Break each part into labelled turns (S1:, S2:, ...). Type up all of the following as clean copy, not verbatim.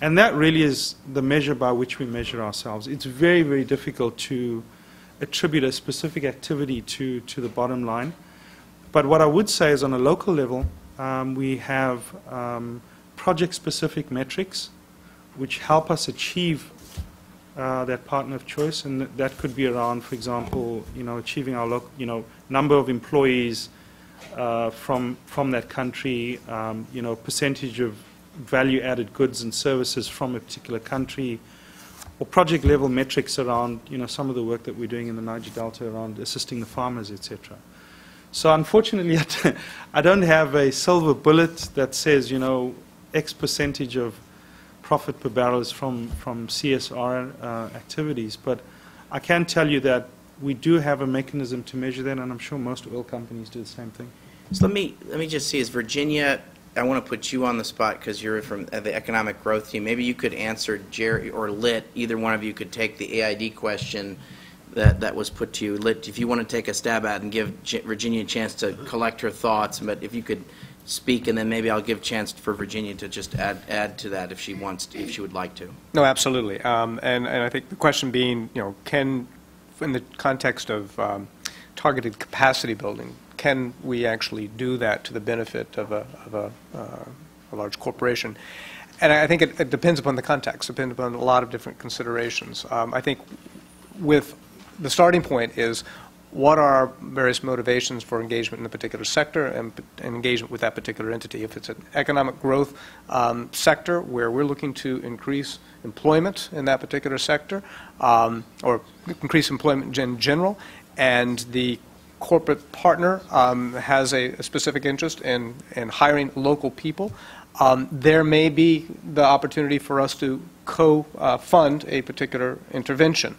S1: And that really is the measure by which we measure ourselves. It's very, very difficult to attribute a specific activity to the bottom line. But what I would say is on a local level, we have project-specific metrics which help us achieve that partner of choice, and that could be around, for example, achieving our number of employees from that country, percentage of value-added goods and services from a particular country, or project-level metrics around some of the work that we're doing in the Niger Delta around assisting the farmers, etc. So unfortunately, I don't have a silver bullet that says X percentage of profit per barrel is from CSR activities, but I can tell you that we do have a mechanism to measure that, and I'm sure most oil companies do the same thing.
S2: So let me just see, is Virginia, I want to put you on the spot because you're from the economic growth team. Maybe you could answer, Jerry or Lit, either one of you could take the AID question that was put to you. Lit, if you want to take a stab at it and give Virginia a chance to collect her thoughts, but if you could speak, and then maybe I'll give a chance for Virginia to just add to that if she wants to, if she would like to.
S3: No, absolutely. And I think the question being, can, in the context of targeted capacity building, can we actually do that to the benefit of a large corporation? And I think it depends upon the context, depends upon a lot of different considerations. I think with the starting point is what are our various motivations for engagement in a particular sector and engagement with that particular entity. If it's an economic growth sector where we're looking to increase employment in that particular sector, or increase employment in general, and the corporate partner has a specific interest in hiring local people, there may be the opportunity for us to co-fund a particular intervention.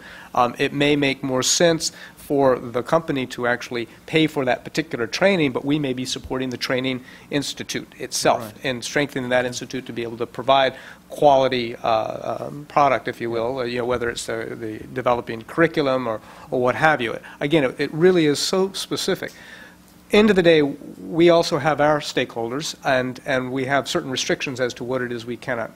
S3: It may make more sense for the company to actually pay for that particular training, but we may be supporting the training institute itself, right, and strengthening that institute to be able to provide quality product, if you will, whether it's the developing curriculum or what have you. Again, it really is so specific. End of the day, we also have our stakeholders, and we have certain restrictions as to what it is we can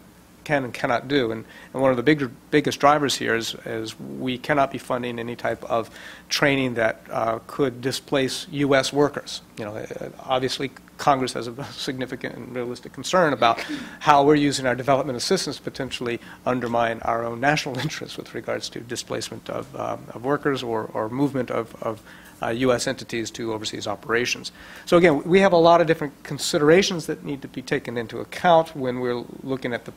S3: and cannot do. And one of the biggest drivers here is we cannot be funding any type of training that could displace U.S. workers. Obviously, Congress has a significant and realistic concern about how we're using our development assistance to potentially undermine our own national interests with regards to displacement of workers or movement of U.S. entities to overseas operations. So again, we have a lot of different considerations that need to be taken into account when we're looking at the